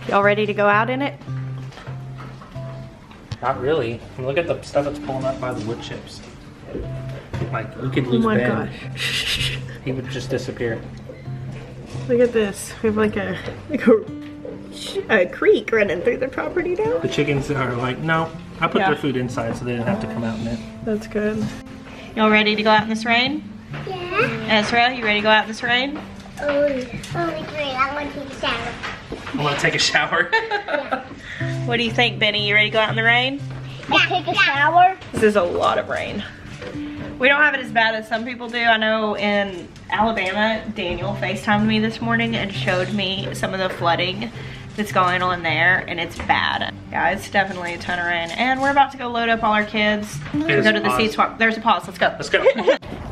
Y'all ready to go out in it? Not really. Look at the stuff that's pulling up by the wood chips. Like, we could lose Ben. Oh my gosh. He would just disappear. Look at this. We have like a creek running through the property now. The chickens are like, no. I put their food inside so they didn't have to come out in it. That's good. Y'all ready to go out in this rain? Yeah. Ezra, you ready to go out in this rain? Oh, only great. I want to take a shower. I want to take a shower. Yeah. What do you think, Benny? You ready to go out in the rain? Take a shower? This is a lot of rain. We don't have it as bad as some people do. I know in Alabama, Daniel FaceTimed me this morning and showed me some of the flooding that's going on there, and it's bad. Yeah, it's definitely a ton of rain. And we're about to go load up all our kids. There's Go to the a seed pause. swap. There's a pause. Let's go. Let's go.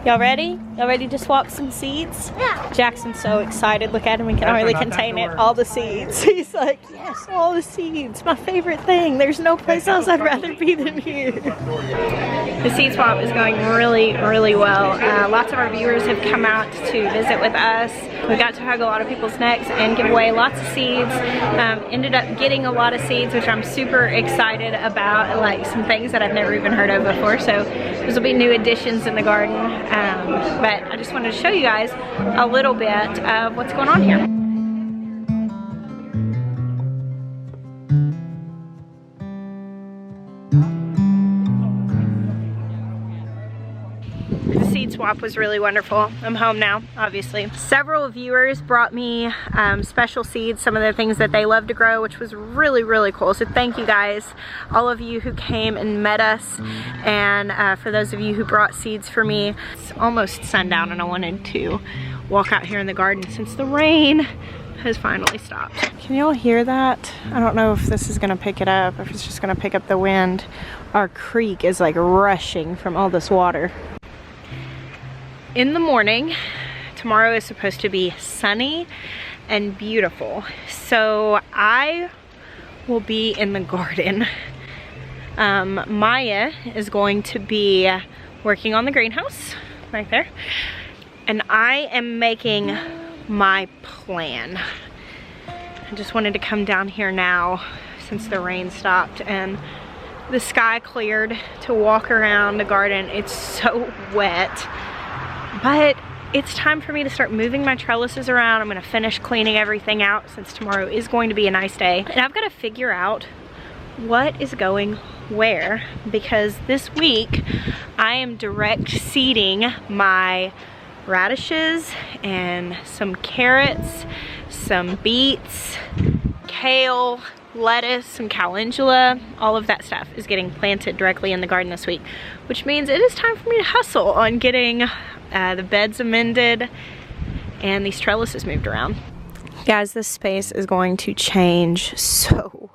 Y'all ready? Y'all ready to swap some seeds? Yeah. Jackson's so excited. Look at him. He can hardly contain it. All the seeds. He's like, yes, all the seeds. My favorite thing. There's no place else I'd rather be than here. The seed swap is going really, really well. Lots of our viewers have come out to visit with us. We got to hug a lot of people's necks and give away lots of seeds. Ended up getting a lot of seeds, which I'm super excited about. Like some things that I've never even heard of before. So those will be new additions in the garden. But I just wanted to show you guys a little bit of what's going on here. The seed swap was really wonderful. I'm home now, obviously. Several viewers brought me special seeds, some of the things that they love to grow, which was really, really cool. So thank you guys, all of you who came and met us, and for those of you who brought seeds for me. It's almost sundown and I wanted to walk out here in the garden since the rain has finally stopped. Can y'all hear that? I don't know if this is gonna pick it up, if it's just gonna pick up the wind. Our creek is like rushing from all this water. In the morning, tomorrow is supposed to be sunny and beautiful. So I will be in the garden. Maya is going to be working on the greenhouse right there. And I am making my plan. I just wanted to come down here now since the rain stopped and the sky cleared to walk around the garden. It's so wet. But it's time for me to start moving my trellises around. I'm gonna finish cleaning everything out since tomorrow is going to be a nice day. And I've gotta figure out what is going where, because this week I am direct seeding my radishes and some carrots, some beets, kale, lettuce, some calendula. All of that stuff is getting planted directly in the garden this week, which means it is time for me to hustle on getting the beds amended and these trellises moved around. Guys, this space is going to change so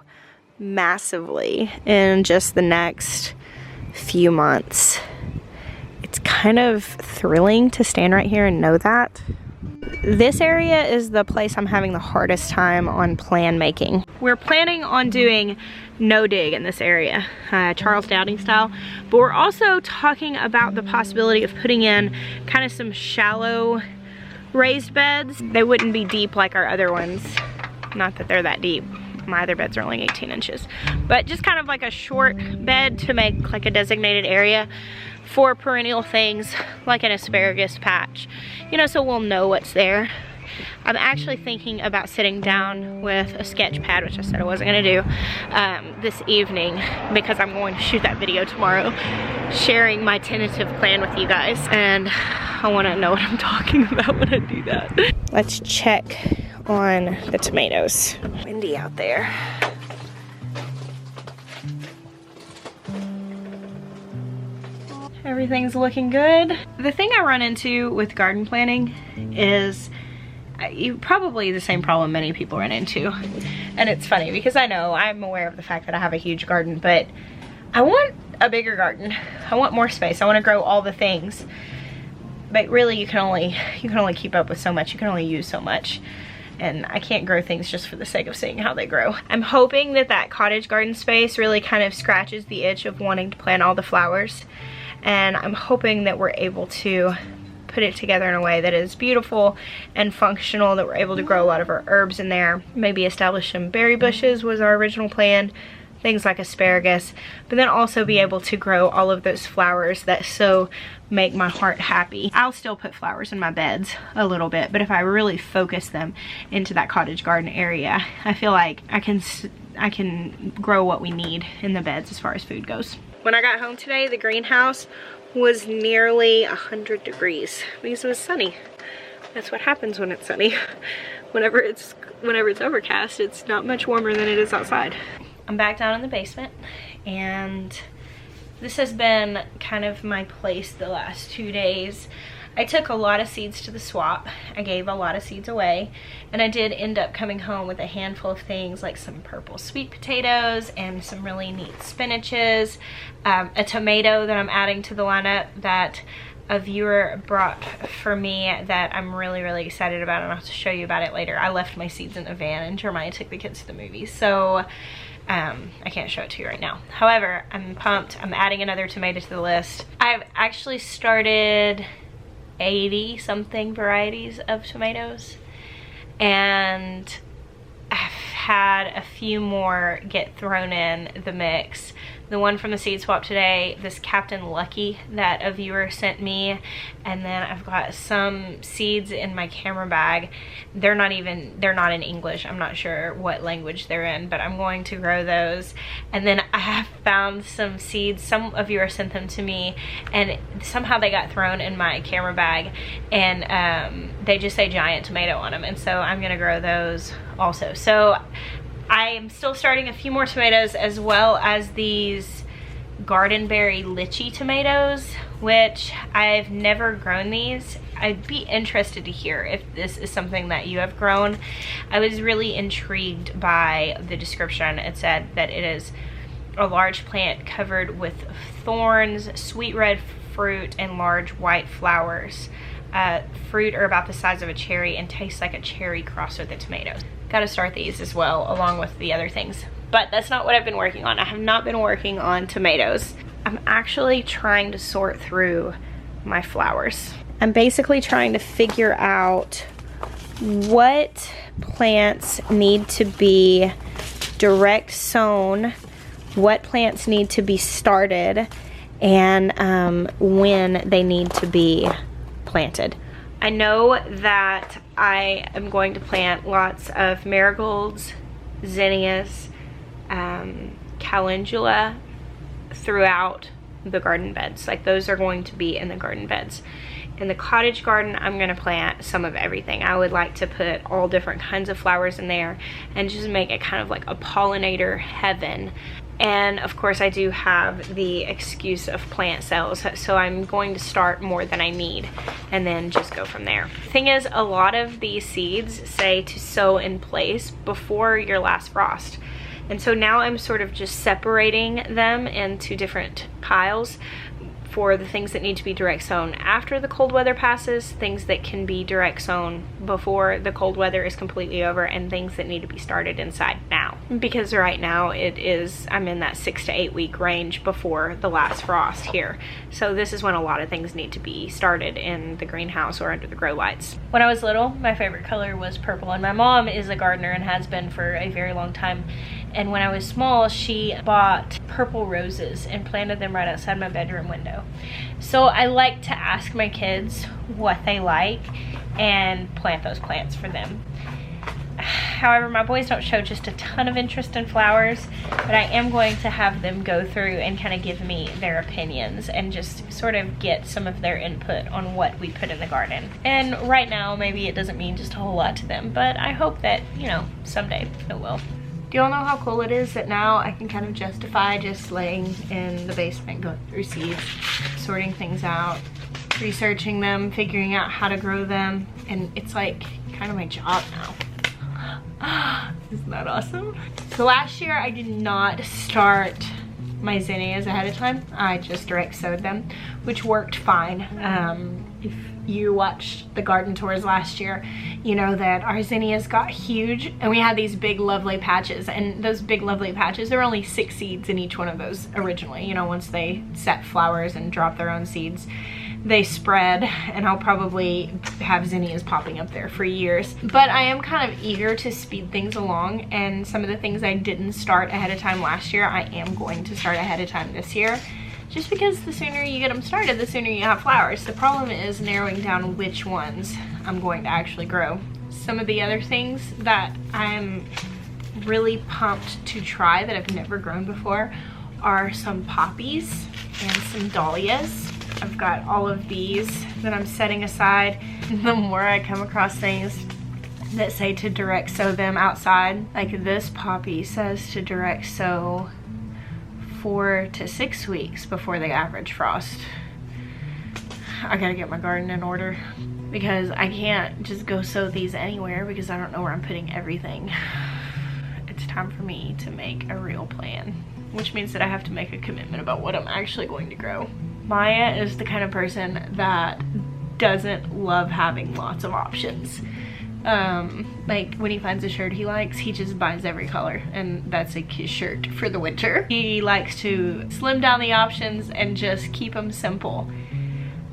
massively in just the next few months. It's kind of thrilling to stand right here and know that. This area is the place I'm having the hardest time on plan making. We're planning on doing no dig in this area, Charles Dowding style, but we're also talking about the possibility of putting in kind of some shallow raised beds. They wouldn't be deep like our other ones. Not that they're that deep. My other beds are only 18 inches. But just kind of like a short bed to make like a designated area for perennial things like an asparagus patch. You know, so we'll know what's there. I'm actually thinking about sitting down with a sketch pad, which I said I wasn't gonna do, this evening because I'm going to shoot that video tomorrow, sharing my tentative plan with you guys. And I wanna know what I'm talking about when I do that. Let's check on the tomatoes. Windy out there. Everything's looking good. The thing I run into with garden planning is probably the same problem many people run into. And it's funny because I know I'm aware of the fact that I have a huge garden, but I want a bigger garden. I want more space. I want to grow all the things. But really you can only keep up with so much. You can only use so much. And I can't grow things just for the sake of seeing how they grow. I'm hoping that that cottage garden space really kind of scratches the itch of wanting to plant all the flowers. And I'm hoping that we're able to put it together in a way that is beautiful and functional, that we're able to grow a lot of our herbs in there. Maybe establish some berry bushes was our original plan, things like asparagus, but then also be able to grow all of those flowers that so make my heart happy. I'll still put flowers in my beds a little bit, but if I really focus them into that cottage garden area, I feel like I can grow what we need in the beds as far as food goes. When I got home today, the greenhouse was nearly 100 degrees because it was sunny. That's what happens when it's sunny. Whenever it's overcast, it's not much warmer than it is outside. I'm back down in the basement, and this has been kind of my place the last 2 days. I took a lot of seeds to the swap. I gave a lot of seeds away, and I did end up coming home with a handful of things like some purple sweet potatoes and some really neat spinaches, a tomato that I'm adding to the lineup that a viewer brought for me that I'm really, really excited about, and I'll have to show you about it later. I left my seeds in the van and Jeremiah took the kids to the movies, so I can't show it to you right now. However, I'm pumped. I'm adding another tomato to the list. I've actually started 80 something varieties of tomatoes, and I've had a few more get thrown in the mix. The one from the seed swap today, this Captain Lucky that a viewer sent me, and then I've got some seeds in my camera bag. They're not in English. I'm not sure what language they're in, but I'm going to grow those. And then I have found some seeds, some of you sent them to me, and somehow they got thrown in my camera bag, and they just say giant tomato on them, and so I'm gonna grow those also. So I am still starting a few more tomatoes, as well as these Gardenberry lychee tomatoes, which I've never grown these. I'd be interested to hear if this is something that you have grown. I was really intrigued by the description. It said that it is a large plant covered with thorns, sweet red fruit, and large white flowers. Fruit are about the size of a cherry and taste like a cherry crossed with a tomato. Gotta start these as well, along with the other things. But that's not what I've been working on. I have not been working on tomatoes. I'm actually trying to sort through my flowers. I'm basically trying to figure out what plants need to be direct sown, what plants need to be started, and when they need to be planted. I know that I am going to plant lots of marigolds, zinnias, calendula throughout the garden beds. Like, those are going to be in the garden beds. In the cottage garden, I'm going to plant some of everything. I would like to put all different kinds of flowers in there and just make it kind of like a pollinator heaven. And of course I do have the excuse of plant sales, so I'm going to start more than I need and then just go from there. The thing is, a lot of these seeds say to sow in place before your last frost. And so now I'm sort of just separating them into different piles for the things that need to be direct sown after the cold weather passes, things that can be direct sown before the cold weather is completely over, and things that need to be started inside now. Because right now I'm in that 6 to 8 week range before the last frost here. So this is when a lot of things need to be started in the greenhouse or under the grow lights. When I was little, my favorite color was purple, and my mom is a gardener and has been for a very long time. And when I was small, she bought purple roses and planted them right outside my bedroom window. So I like to ask my kids what they like and plant those plants for them. However, my boys don't show just a ton of interest in flowers, but I am going to have them go through and kind of give me their opinions and just sort of get some of their input on what we put in the garden. And right now, maybe it doesn't mean just a whole lot to them, but I hope that, you know, someday it will. Do y'all know how cool it is that now I can kind of justify just laying in the basement, going through seeds, sorting things out, researching them, figuring out how to grow them, and it's like kind of my job now. Isn't that awesome? So last year I did not start my zinnias ahead of time. I just direct sowed them, which worked fine. If you watched the garden tours last year, you know that our zinnias got huge and we had these big lovely patches, and those big lovely patches, there were only 6 seeds in each one of those originally, you know, once they set flowers and drop their own seeds. they spread, and I'll probably have zinnias popping up there for years. But I am kind of eager to speed things along, and some of the things I didn't start ahead of time last year, I am going to start ahead of time this year. Just because the sooner you get them started, the sooner you have flowers. The problem is narrowing down which ones I'm going to actually grow. Some of the other things that I'm really pumped to try that I've never grown before are some poppies and some dahlias. I've got all of these that I'm setting aside. The more I come across things that say to direct sow them outside, like this poppy says to direct sow 4 to 6 weeks before the average frost. I gotta get my garden in order because I can't just go sow these anywhere because I don't know where I'm putting everything. It's time for me to make a real plan, which means that I have to make a commitment about what I'm actually going to grow. Maya is the kind of person that doesn't love having lots of options. Like when he finds a shirt he likes, he just buys every color, and that's like his shirt for the winter. He likes to slim down the options and just keep them simple.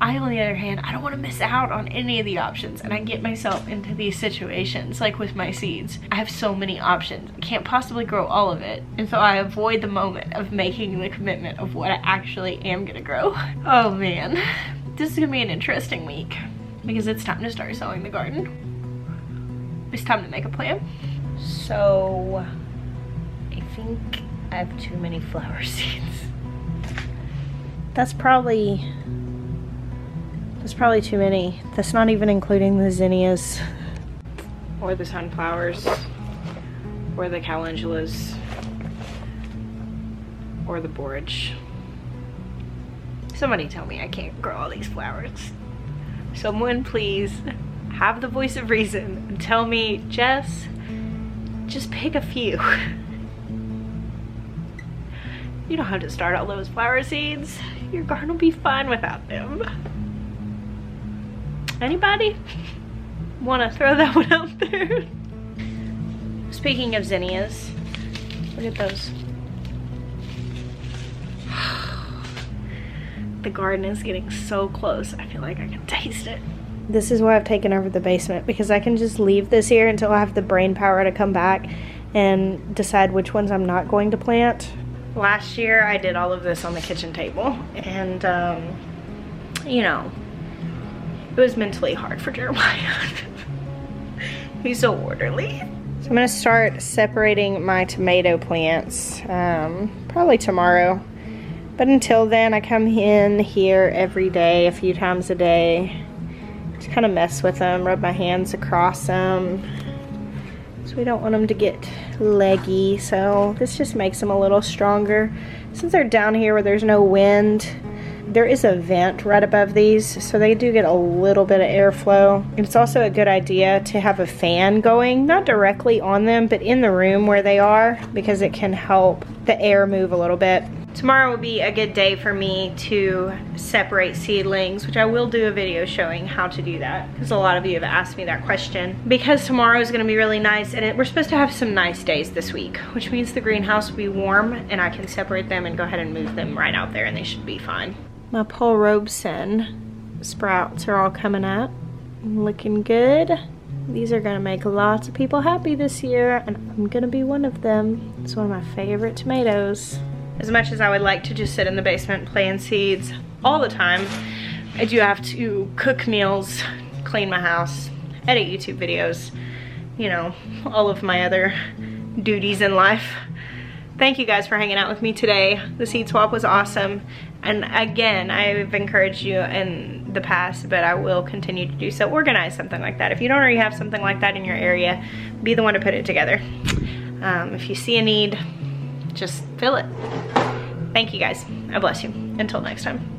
I, on the other hand, I don't want to miss out on any of the options, and I get myself into these situations, like with my seeds. I have so many options. I can't possibly grow all of it, and so I avoid the moment of making the commitment of what I actually am gonna grow. Oh man, this is gonna be an interesting week because it's time to start sowing the garden. It's time to make a plan. So, I think I have too many flower seeds. That's probably too many. That's not even including the zinnias. Or the sunflowers. Or the calendulas. Or the borage. Somebody tell me I can't grow all these flowers. Someone please have the voice of reason and tell me, Jess, just pick a few. You don't have to start all those flower seeds. Your garden will be fine without them. Anybody want to throw that one out there? Speaking of zinnias, look at those. The garden is getting so close. I feel like I can taste it. This is why I've taken over the basement, because I can just leave this here until I have the brain power to come back and decide which ones I'm not going to plant. Last year I did all of this on the kitchen table, and you know, it was mentally hard for Jeremiah. He's so orderly. So I'm gonna start separating my tomato plants probably tomorrow. But until then, I come in here every day, a few times a day. Just kind of mess with them, rub my hands across them. So we don't want them to get leggy. So this just makes them a little stronger. Since they're down here where there's no wind, there is a vent right above these, so they do get a little bit of airflow. And it's also a good idea to have a fan going, not directly on them, but in the room where they are, because it can help the air move a little bit. Tomorrow will be a good day for me to separate seedlings, which I will do a video showing how to do that, because a lot of you have asked me that question. Because tomorrow is going to be really nice, and we're supposed to have some nice days this week, which means the greenhouse will be warm, and I can separate them and go ahead and move them right out there, and they should be fine. My Paul Robeson sprouts are all coming up, looking good. These are gonna make lots of people happy this year, and I'm gonna be one of them. It's one of my favorite tomatoes. As much as I would like to just sit in the basement playing seeds all the time, I do have to cook meals, clean my house, edit YouTube videos, you know, all of my other duties in life. Thank you guys for hanging out with me today. The seed swap was awesome. And again, I've encouraged you in the past, but I will continue to do so. Organize something like that. If you don't already have something like that in your area, be the one to put it together. If you see a need, just fill it. Thank you guys. I bless you. Until next time.